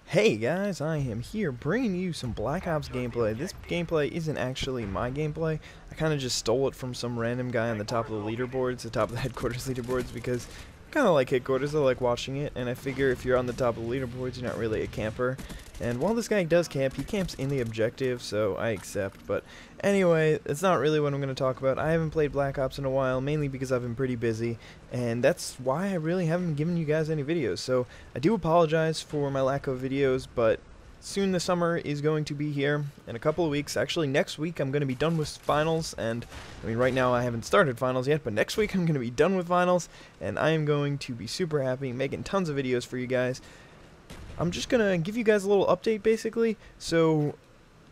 Hey guys, I am here bringing you some Black Ops gameplay. This gameplay isn't actually my gameplay. I kind of just stole it from some random guy on the top of the leaderboards, the top of the headquarters leaderboards, because I kind of like headquarters. I like watching it, and I figure if you're on the top of the leaderboards, you're not really a camper. And while this guy does camp, he camps in the objective, so I accept. But anyway, it's not really what I'm going to talk about. I haven't played Black Ops in a while, mainly because I've been pretty busy, and that's why I really haven't been giving you guys any videos. So I do apologize for my lack of videos, but soon the summer is going to be here in a couple of weeks. Actually, next week I'm going to be done with finals, and I mean right now I haven't started finals yet, but next week I'm going to be done with finals, and I am going to be super happy, making tons of videos for you guys. I'm just going to give you guys a little update basically. So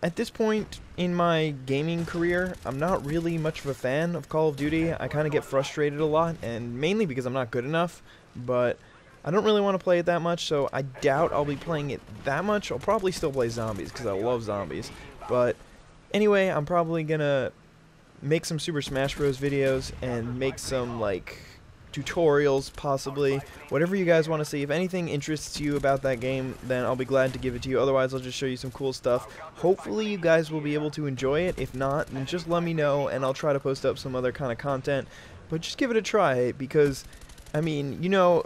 at this point in my gaming career, I'm not really much of a fan of Call of Duty. I kind of get frustrated a lot, and mainly because I'm not good enough, but I don't really want to play it that much, so I doubt I'll be playing it that much. I'll probably still play zombies, because I love zombies. But anyway, I'm probably going to make some Super Smash Bros. Videos, and make some, like, tutorials, possibly. Whatever you guys want to see. If anything interests you about that game, then I'll be glad to give it to you. Otherwise, I'll just show you some cool stuff. Hopefully, you guys will be able to enjoy it. If not, then just let me know, and I'll try to post up some other kind of content. But just give it a try, because I mean, you know,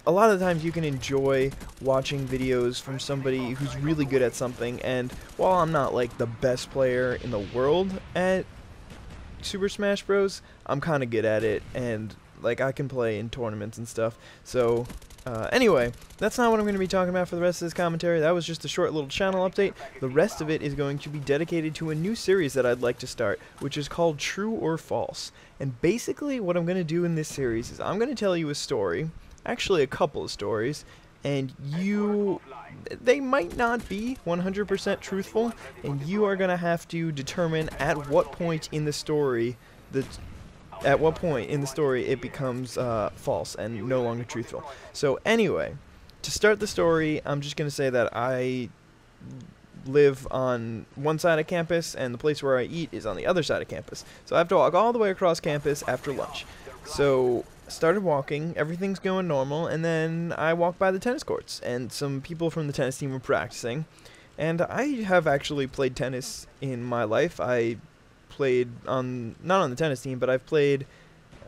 a lot of the times you can enjoy watching videos from somebody who's really good at something, and while I'm not like the best player in the world at Super Smash Bros, I'm kind of good at it, and like I can play in tournaments and stuff. So anyway, that's not what I'm going to be talking about for the rest of this commentary. That was just a short little channel update. The rest of it is going to be dedicated to a new series that I'd like to start, which is called True or False. And basically what I'm going to do in this series is I'm going to tell you a story, actually a couple of stories, and they might not be 100% truthful, and you are going to have to determine at what point in the story it becomes false and no longer truthful. So anyway, to start the story, I'm just going to say that I live on one side of campus, and the place where I eat is on the other side of campus. So I have to walk all the way across campus after lunch. So I started walking, everything's going normal, and then I walked by the tennis courts, and some people from the tennis team were practicing. And I have actually played tennis in my life. I played not on the tennis team, but I've played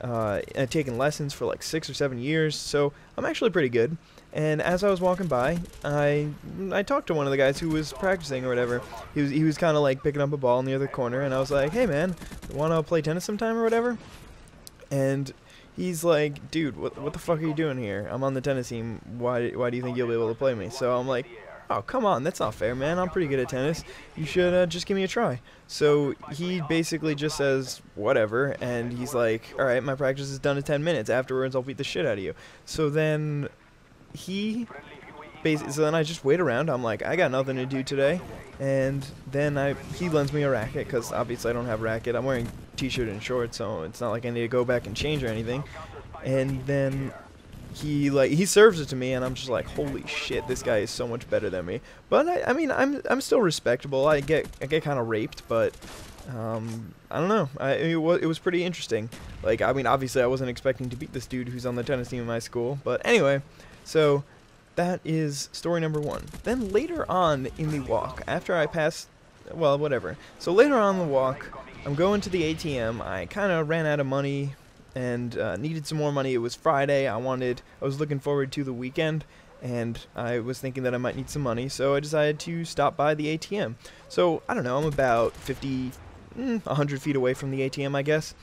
and taken lessons for like 6 or 7 years, so I'm actually pretty good. And as I was walking by, I talked to one of the guys who was practicing or whatever. He was kind of like picking up a ball near the corner, and I was like, "Hey man, want to play tennis sometime or whatever?" And he's like, "Dude, what the fuck are you doing here? I'm on the tennis team. Why do you think you'll be able to play me?" So I'm like, "Oh, come on, that's not fair, man. I'm pretty good at tennis. You should just give me a try." So he basically just says, whatever, and he's like, "Alright, my practice is done in 10 minutes. Afterwards, I'll beat the shit out of you." So then so then I just wait around. I'm like, I got nothing to do today. And then he lends me a racket, because obviously I don't have a racket. I'm wearing t-shirt and shorts, so it's not like I need to go back and change or anything. And then he serves it to me, and I'm just like, holy shit, this guy is so much better than me. But I mean, I'm still respectable. I get kind of raped, but I don't know. It was pretty interesting. Like, I mean, obviously I wasn't expecting to beat this dude who's on the tennis team in my school. But anyway, so that is story number 1. Then later on in the walk, after I pass, well, whatever. So later on in the walk, I'm going to the ATM. I kind of ran out of money and needed some more money. It was Friday. I was looking forward to the weekend, and I was thinking that I might need some money, so I decided to stop by the ATM. So I don't know, I'm about 100 feet away from the ATM, I guess.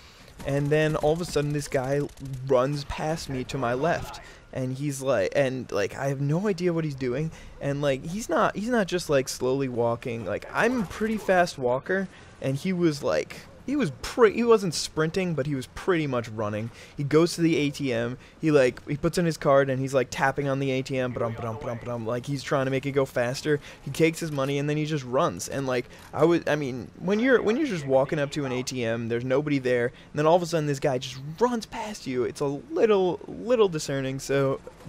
And then all of a sudden this guy runs past me to my left, and he's like, I have no idea what he's doing, and like he's not just like slowly walking. Like, I'm a pretty fast walker, and he wasn't sprinting, but he was pretty much running. He goes to the ATM, he puts in his card, and he's like tapping on the ATM, like he's trying to make it go faster. He takes his money, and then he just runs. And like, I mean, when you're just walking up to an ATM, there's nobody there, and then all of a sudden this guy just runs past you. It's a little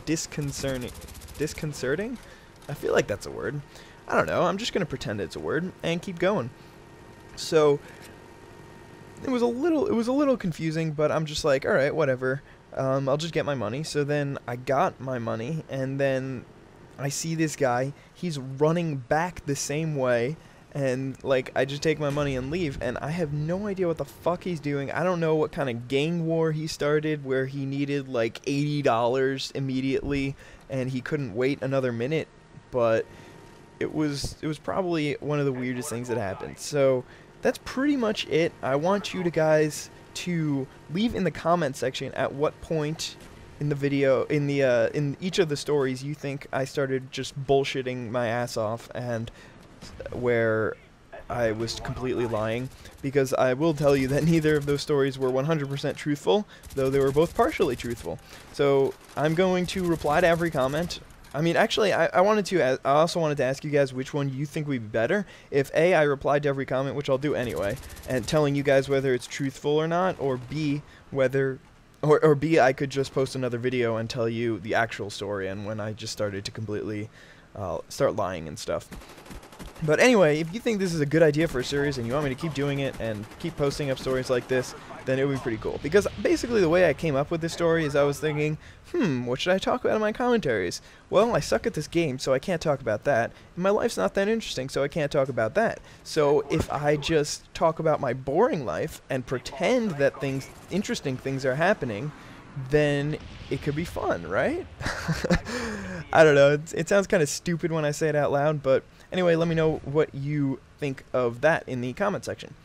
disconcerting. I feel like that's a word. I don't know. I'm just gonna pretend it's a word and keep going. So it was a little confusing, but I'm just like, alright, whatever. I'll just get my money. So then I got my money, and then I see this guy, he's running back the same way, and like I just take my money and leave, and I have no idea what the fuck he's doing. I don't know what kind of gang war he started where he needed like $80 immediately and he couldn't wait another minute, but it was probably one of the weirdest things that happened. So that's pretty much it. I want you guys to leave in the comment section at what point in the video, in each of the stories, you think I started just bullshitting my ass off and where I was completely lying, because I will tell you that neither of those stories were 100% truthful, though they were both partially truthful. So I'm going to reply to every comment. I mean, actually, I also wanted to ask you guys which one you think would be better. If A, I replied to every comment, which I'll do anyway, and telling you guys whether it's truthful or not, or B, whether... Or B, I could just post another video and tell you the actual story and when I just started to completely start lying and stuff. But anyway, if you think this is a good idea for a series and you want me to keep doing it and keep posting up stories like this, then it would be pretty cool. Because basically the way I came up with this story is I was thinking, what should I talk about in my commentaries? Well, I suck at this game, so I can't talk about that. And my life's not that interesting, so I can't talk about that. So if I just talk about my boring life and pretend that interesting things are happening, then it could be fun, right? I don't know. It sounds kind of stupid when I say it out loud, but anyway, let me know what you think of that in the comment section.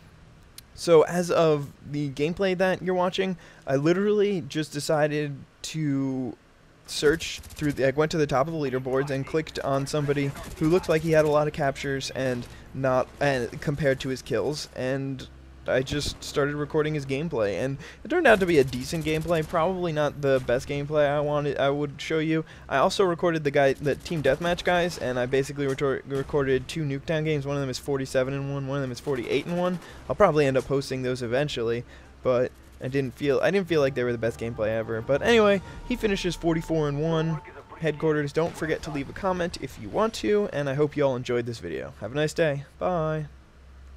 So as of the gameplay that you're watching, I literally just decided to search through, I went to the top of the leaderboards and clicked on somebody who looked like he had a lot of captures and compared to his kills, and I just started recording his gameplay, and it turned out to be a decent gameplay. Probably not the best gameplay I would show you. I also recorded the team deathmatch guys, and I basically recorded 2 Nuketown games. One of them is 47-1, one of them is 48-1. I'll probably end up posting those eventually, but I didn't feel like they were the best gameplay ever. But anyway, he finishes 44-1. Headquarters, don't forget to leave a comment if you want to, and I hope you all enjoyed this video. Have a nice day. Bye.